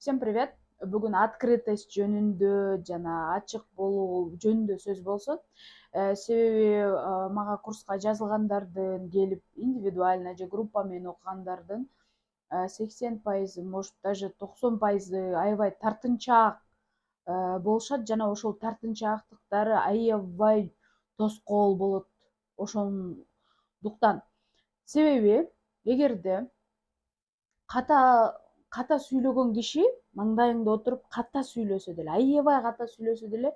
Всем привет! Бүгүн открытость жөнүндө жана ачык болуу жөнүндө сөз болсун. Себеби мага курска жазылгандардын келип индивидуально же группа менен окугандардын 80%, может даже 90% аябай тартынчаак болушат жана ошол тартынчаактыктары аябай тоскоол болот. Ошондуктан себеби эгерде ката ката сүйлөгөн киши маңдайыңда отуруп ката сүйлөсө деле, аябай ката сүйлөсө деле,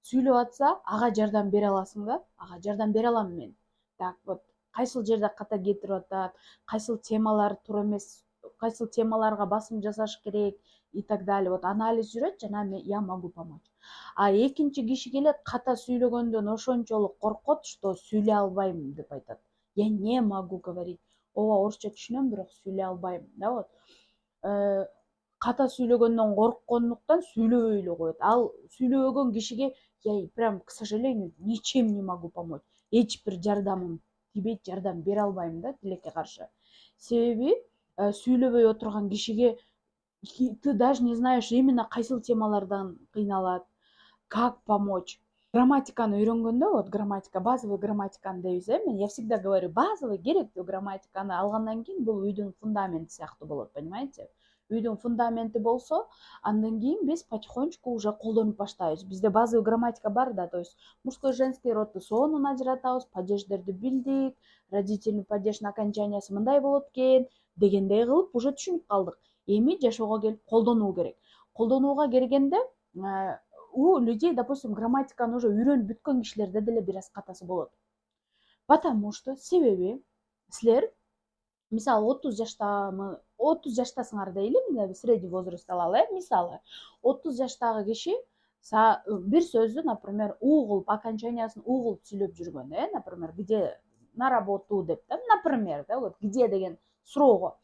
сүйлөп атса ага жардам бере аласың да. Ага жардам бере алам мен. Так вот, кайсыл жерде ката кетирип атат, кайсыл темалар туура эмес, кайсыл темаларга басым жасаш керек и так далее. Вот анализ жүрөт жана я могу помочь. А экинчи киши келет, ката сүйлөгөндөн ошончолук коркот, что сүйлөй албайм деп айтат. Я не могу говорить. Ооба, орусча түшүнөм, бирок сүйлөй албайм да. Вот ката сүйлөгөндөн корккондуктан сүйлөбөй эле коет. Ал сүйлөбөгөн кишиге я прям, к сожалению, ничем не могу помочь. Эч бир жардамым тийбейт, жардам бере албайм да тилекке каршы. Себеби сүйлөбөй отурган кишиге ты даже не знаешь именно кайсыл темалардан кыйналат, как помочь. Грамматиканы үйрөнгөндө, вот грамматика, базовый грамматиканы дейбиз, мен я всегда говорю, базовый керектүү грамматиканы алгандан кийин бул үйдүн фундаменти сыяктуу болот, понимаете? Үйдүн фундаменти болсо, андан кийин биз потихонечку уже колдонуп баштайбыз. Бизде базовый грамматика бар да, то есть мужской, женский родду сонун ажыратабыз, падеждерди билдик, родительный падеж окончаниясы мындай болот экен дегендей кылып уже түшүнүп калдык. Эми жашоого келип колдонуу керек. Колдонууга келгенде у людей, допустим, грамматиканы уже үйрөнүп бүткөн кишилерде деле бир аз катасы болот. Потому что себеби силер мисалы 30 жаштасыңар дейли, средний возраст алалы, мисалы 30 жаштагы киши бир сөздү, например, у кылып окончаниясын у кылып сүйлөп жүргөн, например, где на работу деп да, например, да, вот где деген суроого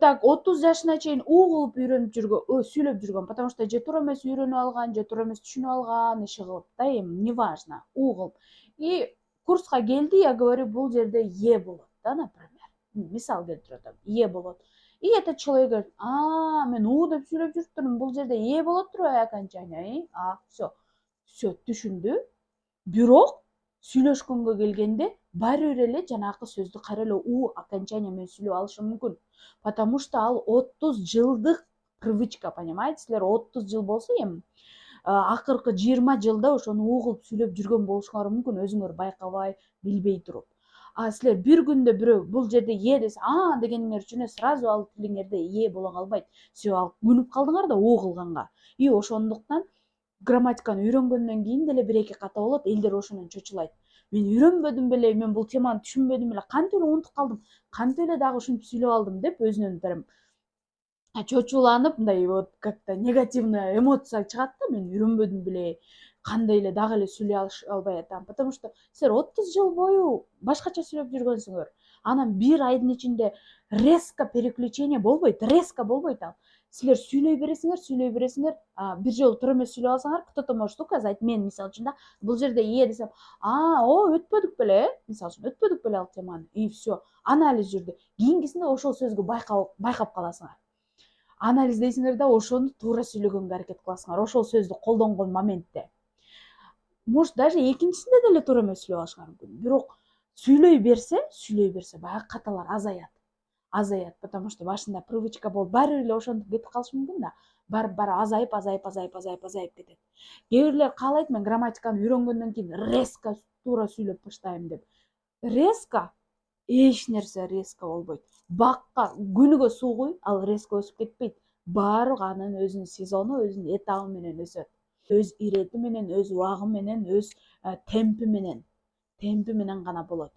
так 30 жашына чейин у кылып үйрөнүп жүргөн, сүйлөп жүргөн, потому что же туура эмес үйрөнүп алган, же туура эмес түшүнүп алган, иши кылып да, эми неважно, у кылып. И курска келди, я говорю, бул жерде е болот да, например. Мисал келтирип атам, е болот. И этот человек говорит, мен у деп сүйлөп жүрүптүрмүн, бул жерде е болот турбайбы окончание? Все, түшүндү. Бирок сүйлөшкөнгө келгенде баары бир эле жанакы сөздү кайра эле у окончание менен сүйлөп алышы мүмкүн. Потому что ал 30 жылдык привычка, понимаете? Силер 30 жыл болсо эми акыркы 20 жылда ошону у кылып сүйлөп жүргөн болушуңар мүмкүн, өзүңөр байкабай, билбей туруп. А силер бир күндө бирөө бул жерде е десе, дегениңер үчүн сразу ал тилиңерде е боло калбайт. Себеби ал күнүп калдыңар да у кылганга. И ошондуктан грамматиканы үйрөнгөндөн кийин деле бир эки ката болот, элдер ошондон чочулайт. Мен үйрөнбөдүм беле, мен бул теманы түшүнбөдүм беле, кантип эле унутуп калдым, кантип эле дагы ушинтип сүйлөп алдым деп өзүнөн прям чочуланып, мындай вот как-то негативный эмоция чыгат да, мен үйрөнбөдүм беле, кандай эле дагы эле сүйлөй албай атам. Потому что силер 30 жыл бою башкача сүйлөп жүргөнсүңөр. Анан бир айдын ичинде резко переключение болбойт, резко болбойт ал. Силер сүйлөй бересиңер, бир жолу туура эмес сүйлөп алсаңар, кто-то может указать, мен мисалы үчүн да, бул жерде е десем, өтпөдүк беле, мисалы үчүн өтпөдүк беле ал теманы, и все, анализ жүрдү. Кийинкисинде ошол сөзгө байкап каласыңар. Анализ дейсиңер да, ошону туура сүйлөгөнгө аракет кыласыңар, ошол сөздү колдонгон моментте. Может, даже экинчисинде деле туура эмес сүйлөп алышыңар мүмкүн. Бирок сүйлөй берсе, баягы каталар азаят, потому что башында привычка болуп, баары бир эле ошентип кетип калышы мүмкүн да. Баары азайып кетет. Кээ бирлер каалайт, мен грамматиканы үйрөнгөндөн кийин резко туура сүйлөп баштайм деп. Резко эч нерсе резко болбойт. Бакка күнүгө суу куй, ал резко өсүп кетпейт. Баары анын өзүнүн сезону, өзүнүн этабы менен өсөт. Өз ирети менен, өз убагы менен, өз темпи менен гана болот.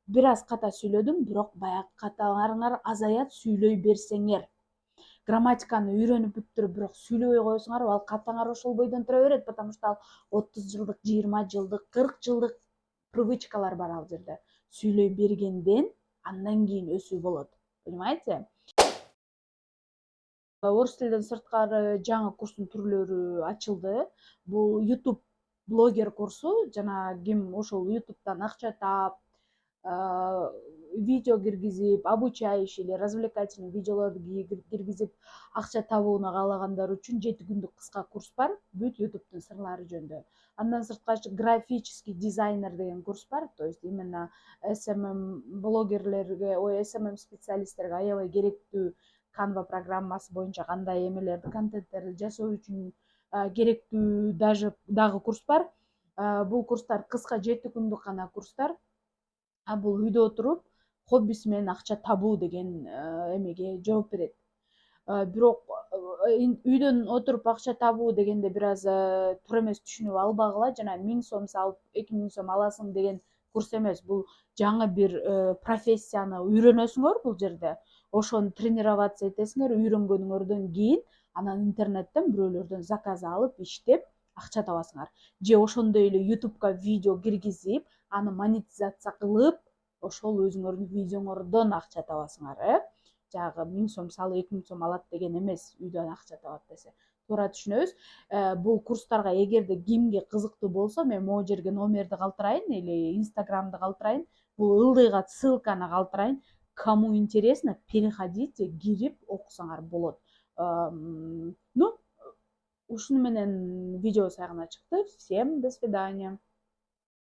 Бир аз ката сүйлөдүм, бирок баягы каталарыңар азаят, сүйлөй берсеңер. Грамматиканы үйрөнүп бүттүрүп, бирок сүйлөбөй койсоңар, ал катаңар ошол бойдон тура берет, потому что ал 30 жылдык, 20 жылдык, 40 жылдык привычкалар бар ал жерде. Сүйлөй бергенден андан кийин өсүү болот. Понимаете? Орус тилден сырткары жаңы курстун түрлөрү ачылды. Бул YouTube блогер курсу, жана ким ошол YouTube'дан акча таап, видео киргизип, обучающий или развлекательный видеолорду киргизип акча табууну каалагандар үчүн 7 күндүк кыска курс бар, бүт ютубтун сырлары жөнүндө. Андан сырткары графический дизайнер деген курс бар, то есть именно SMM блогерлерге, SMM специалисттерге аябай керектүү Canva программасы боюнча кандай эмелерди, контенттерди жасоо үчүн керектүү дагы курс бар. Бул курстар кыска 7 күндүк гана курстар. Бул үйдө отуруп хоббиси менен акча табуу деген эмеге жооп берет. Бирок үйдөн отуруп акча табуу дегенде бир аз туура эмес түшүнүп албагыла, жана 1000 сом салып 2000 сом аласың деген курс эмес. Бул жаңы бир профессияны үйрөнөсүңөр бул жерде. Ошону тренироваться этесиңер, үйрөнгөнүңөрдөн кийин анан интернеттен бирөөлөрдөн заказ алып, иштеп акча табасыңар. Же ошондой эле ютубка видео киргизип, аны монетизация кылып, ошол өзүңөрдүн видеоңордон акча табасыңар, Жагы 1000 сом салып 2000 сом алат деген эмес, үйдөн акча табат десе. Туура түшүнөбүз. Бул курстарга эгерде кимге кызыктуу болсо, мен могу жерге номерди калтырайын или инстаграмды калтырайын. Бул ылдыйга ссылканы калтырайын. Кому интересно, переходите, кирип окусаңар болот. Ну, ушуну менен видео аягына чыкты. Всем до свидания.